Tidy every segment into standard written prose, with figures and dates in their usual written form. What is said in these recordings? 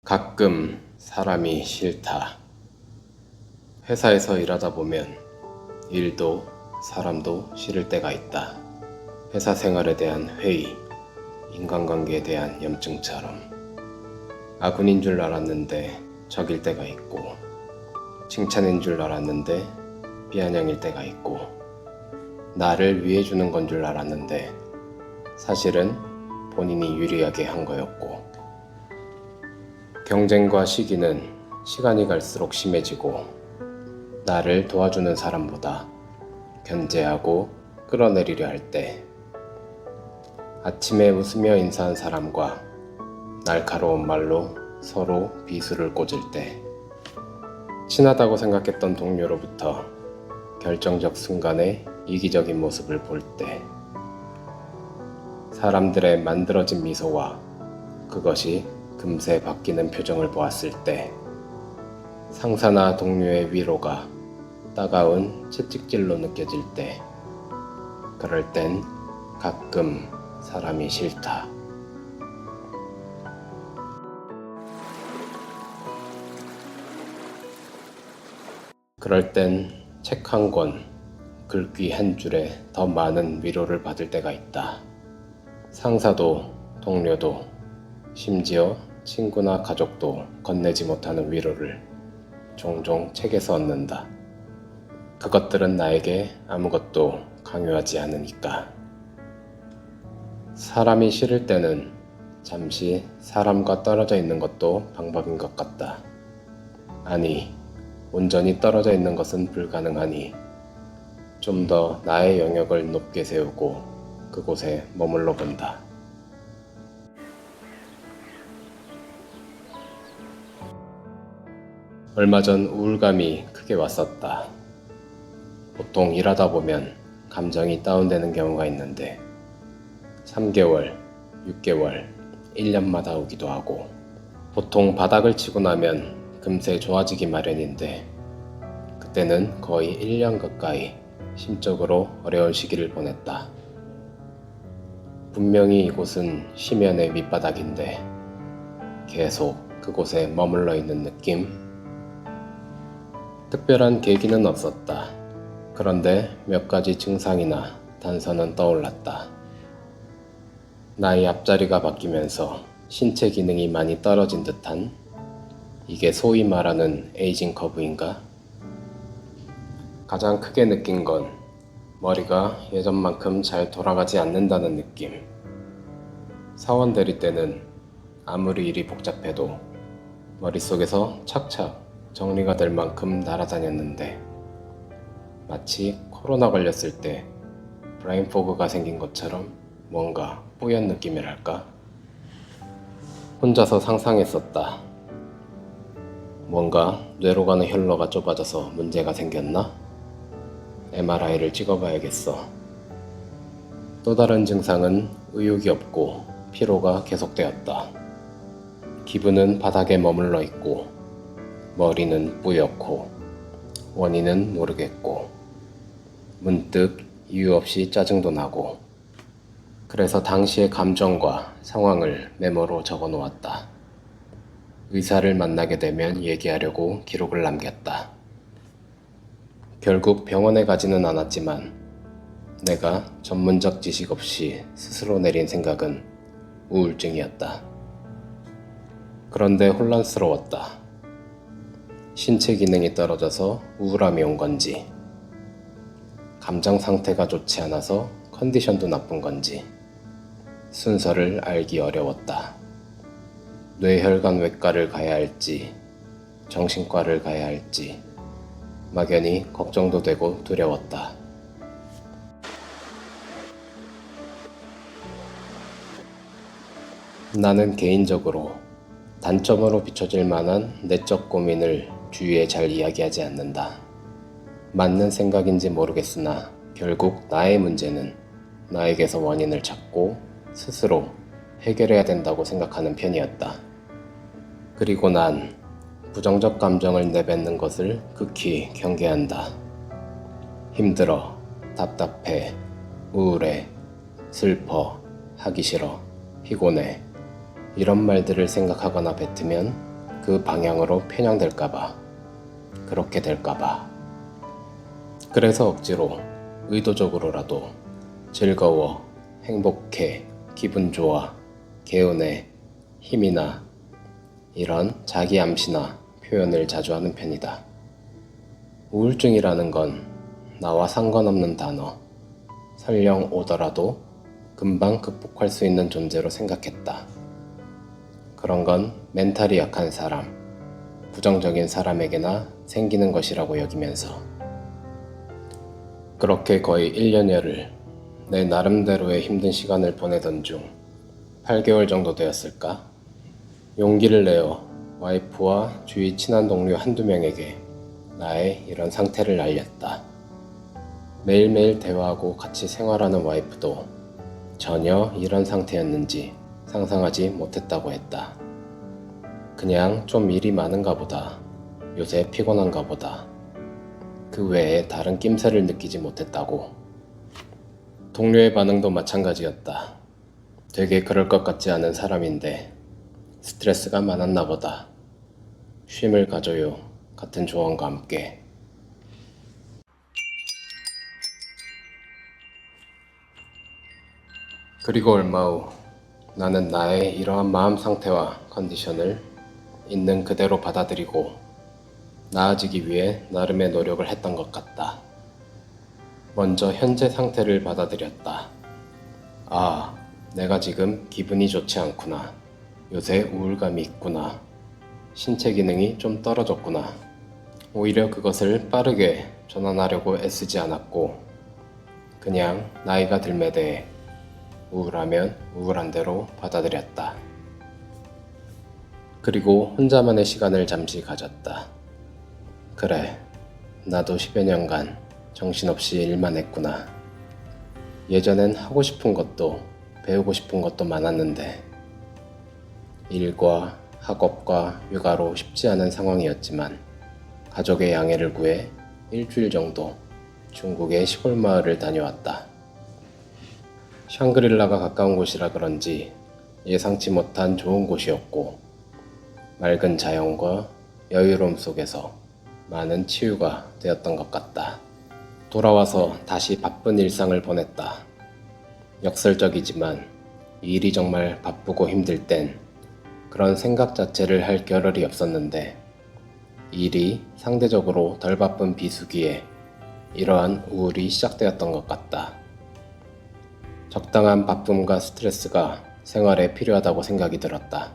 가끔 사람이 싫다. 회사에서 일하다 보면 일도 사람도 싫을 때가 있다. 회사 생활에 대한 회의, 인간관계에 대한 염증처럼 아군인 줄 알았는데 적일 때가 있고, 칭찬인 줄 알았는데 비아냥일 때가 있고, 나를 위해주는 건 줄 알았는데 사실은 본인이 유리하게 한 거였고, 경쟁과 시기는 시간이 갈수록 심해지고, 나를 도와주는 사람보다 견제하고 끌어내리려 할 때, 아침에 웃으며 인사한 사람과 날카로운 말로 서로 비수를 꽂을 때, 친하다고 생각했던 동료로부터 결정적 순간에 이기적인 모습을 볼 때, 사람들의 만들어진 미소와 그것이 금세 바뀌는 표정을 보았을 때, 상사나 동료의 위로가 따가운 채찍질로 느껴질 때, 그럴 땐 가끔 사람이 싫다. 그럴 땐 책 한 권, 글귀 한 줄에 더 많은 위로를 받을 때가 있다. 상사도 동료도 심지어 친구나 가족도 건네지 못하는 위로를 종종 책에서 얻는다. 그것들은 나에게 아무것도 강요하지 않으니까. 사람이 싫을 때는 잠시 사람과 떨어져 있는 것도 방법인 것 같다. 아니, 온전히 떨어져 있는 것은 불가능하니 좀 더 나의 영역을 높게 세우고 그곳에 머물러 본다. 얼마 전 우울감이 크게 왔었다. 보통 일하다 보면 감정이 다운되는 경우가 있는데 3개월, 6개월, 1년마다 오기도 하고, 보통 바닥을 치고 나면 금세 좋아지기 마련인데 그때는 거의 1년 가까이 심적으로 어려운 시기를 보냈다. 분명히 이곳은 심연의 밑바닥인데 계속 그곳에 머물러 있는 느낌? 특별한 계기는 없었다. 그런데 몇 가지 증상이나 단서는 떠올랐다. 나의 앞자리가 바뀌면서 신체 기능이 많이 떨어진 듯한, 이게 소위 말하는 에이징 커브인가? 가장 크게 느낀 건 머리가 예전만큼 잘 돌아가지 않는다는 느낌. 사원 대리 때는 아무리 일이 복잡해도 머릿속에서 착착 정리가 될 만큼 날아다녔는데, 마치 코로나 걸렸을 때 브레인 포그가 생긴 것처럼 뭔가 뿌연 느낌이랄까? 혼자서 상상했었다. 뭔가 뇌로 가는 혈로가 좁아져서 문제가 생겼나? MRI를 찍어봐야겠어. 또 다른 증상은 의욕이 없고 피로가 계속되었다. 기분은 바닥에 머물러 있고 머리는 뿌옇고 원인은 모르겠고 문득 이유 없이 짜증도 나고, 그래서 당시의 감정과 상황을 메모로 적어 놓았다. 의사를 만나게 되면 얘기하려고 기록을 남겼다. 결국 병원에 가지는 않았지만 내가 전문적 지식 없이 스스로 내린 생각은 우울증이었다. 그런데 혼란스러웠다. 신체 기능이 떨어져서 우울함이 온 건지, 감정 상태가 좋지 않아서 컨디션도 나쁜 건지 순서를 알기 어려웠다. 뇌혈관 외과를 가야 할지 정신과를 가야 할지 막연히 걱정도 되고 두려웠다. 나는 개인적으로 단점으로 비춰질 만한 내적 고민을 주위에 잘 이야기하지 않는다. 맞는 생각인지 모르겠으나 결국 나의 문제는 나에게서 원인을 찾고 스스로 해결해야 된다고 생각하는 편이었다. 그리고 난 부정적 감정을 내뱉는 것을 극히 경계한다. 힘들어, 답답해, 우울해, 슬퍼, 하기 싫어, 피곤해, 이런 말들을 생각하거나 뱉으면 그 방향으로 편향될까봐, 그렇게 될까봐. 그래서 억지로, 의도적으로라도 즐거워, 행복해, 기분 좋아, 개운해, 힘이 나, 이런 자기 암시나 표현을 자주 하는 편이다. 우울증이라는 건 나와 상관없는 단어, 설령 오더라도 금방 극복할 수 있는 존재로 생각했다. 그런 건 멘탈이 약한 사람, 부정적인 사람에게나 생기는 것이라고 여기면서 그렇게 거의 1년여를 내 나름대로의 힘든 시간을 보내던 중 8개월 정도 되었을까? 용기를 내어 와이프와 주위 친한 동료 한두 명에게 나의 이런 상태를 알렸다. 매일매일 대화하고 같이 생활하는 와이프도 전혀 이런 상태였는지 상상하지 못했다고 했다. 그냥 좀 일이 많은가 보다. 요새 피곤한가 보다. 그 외에 다른 낌새를 느끼지 못했다고. 동료의 반응도 마찬가지였다. 되게 그럴 것 같지 않은 사람인데 스트레스가 많았나 보다. 쉼을 가져요. 같은 조언과 함께. 그리고 얼마 후 나는 나의 이러한 마음 상태와 컨디션을 있는 그대로 받아들이고 나아지기 위해 나름의 노력을 했던 것 같다. 먼저 현재 상태를 받아들였다. 아, 내가 지금 기분이 좋지 않구나. 요새 우울감이 있구나. 신체 기능이 좀 떨어졌구나. 오히려 그것을 빠르게 전환하려고 애쓰지 않았고 그냥 나이가 들매 대해 우울하면 우울한 대로 받아들였다. 그리고 혼자만의 시간을 잠시 가졌다. 그래, 나도 10여 년간 정신없이 일만 했구나. 예전엔 하고 싶은 것도 배우고 싶은 것도 많았는데 일과 학업과 육아로 쉽지 않은 상황이었지만 가족의 양해를 구해 일주일 정도 중국의 시골 마을을 다녀왔다. 샹그릴라가 가까운 곳이라 그런지 예상치 못한 좋은 곳이었고 맑은 자연과 여유로움 속에서 많은 치유가 되었던 것 같다. 돌아와서 다시 바쁜 일상을 보냈다. 역설적이지만 일이 정말 바쁘고 힘들 땐 그런 생각 자체를 할 겨를이 없었는데 일이 상대적으로 덜 바쁜 비수기에 이러한 우울이 시작되었던 것 같다. 적당한 바쁨과 스트레스가 생활에 필요하다고 생각이 들었다.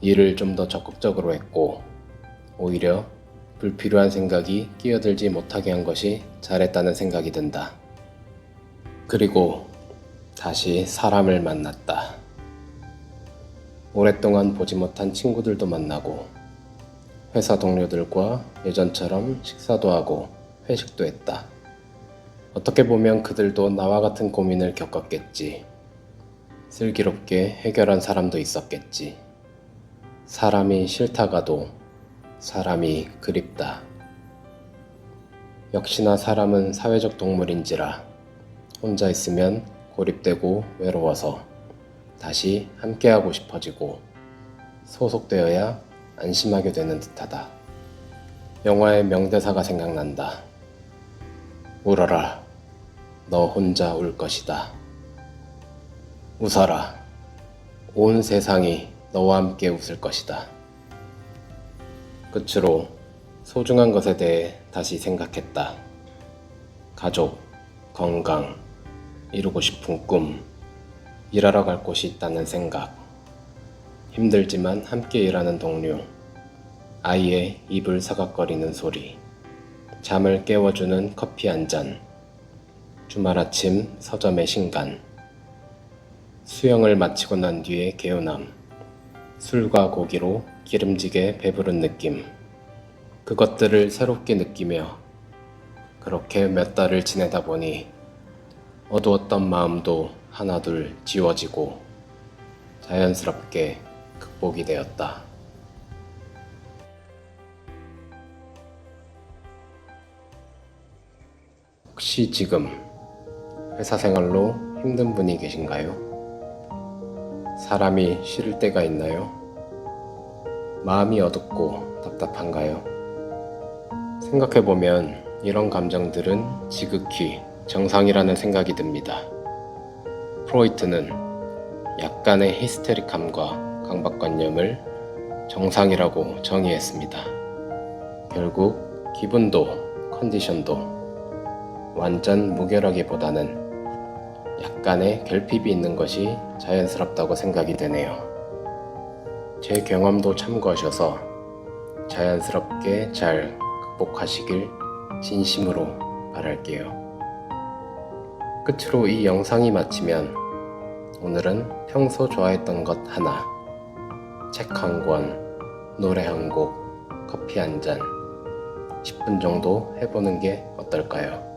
일을 좀 더 적극적으로 했고 오히려 불필요한 생각이 끼어들지 못하게 한 것이 잘했다는 생각이 든다. 그리고 다시 사람을 만났다. 오랫동안 보지 못한 친구들도 만나고 회사 동료들과 예전처럼 식사도 하고 회식도 했다. 어떻게 보면 그들도 나와 같은 고민을 겪었겠지. 슬기롭게 해결한 사람도 있었겠지. 사람이 싫다가도 사람이 그립다. 역시나 사람은 사회적 동물인지라 혼자 있으면 고립되고 외로워서 다시 함께하고 싶어지고 소속되어야 안심하게 되는 듯하다. 영화의 명대사가 생각난다. 울어라. 너 혼자 울 것이다. 웃어라. 온 세상이 너와 함께 웃을 것이다. 끝으로 소중한 것에 대해 다시 생각했다. 가족, 건강, 이루고 싶은 꿈, 일하러 갈 곳이 있다는 생각, 힘들지만 함께 일하는 동료, 아이의 입을 사각거리는 소리, 잠을 깨워주는 커피 한 잔, 주말 아침 서점의 신간, 수영을 마치고 난 뒤의 개운함, 술과 고기로 기름지게 배부른 느낌, 그것들을 새롭게 느끼며 그렇게 몇 달을 지내다 보니 어두웠던 마음도 하나둘 지워지고 자연스럽게 극복이 되었다. 혹시 지금 회사 생활로 힘든 분이 계신가요? 사람이 싫을 때가 있나요? 마음이 어둡고 답답한가요? 생각해보면 이런 감정들은 지극히 정상이라는 생각이 듭니다. 프로이트는 약간의 히스테릭함과 강박관념을 정상이라고 정의했습니다. 결국 기분도 컨디션도 완전 무결하기보다는 약간의 결핍이 있는 것이 자연스럽다고 생각이 되네요. 제 경험도 참고하셔서 자연스럽게 잘 극복하시길 진심으로 바랄게요. 끝으로 이 영상이 마치면 오늘은 평소 좋아했던 것 하나, 책 한 권, 노래 한 곡, 커피 한 잔, 10분 정도 해보는 게 어떨까요?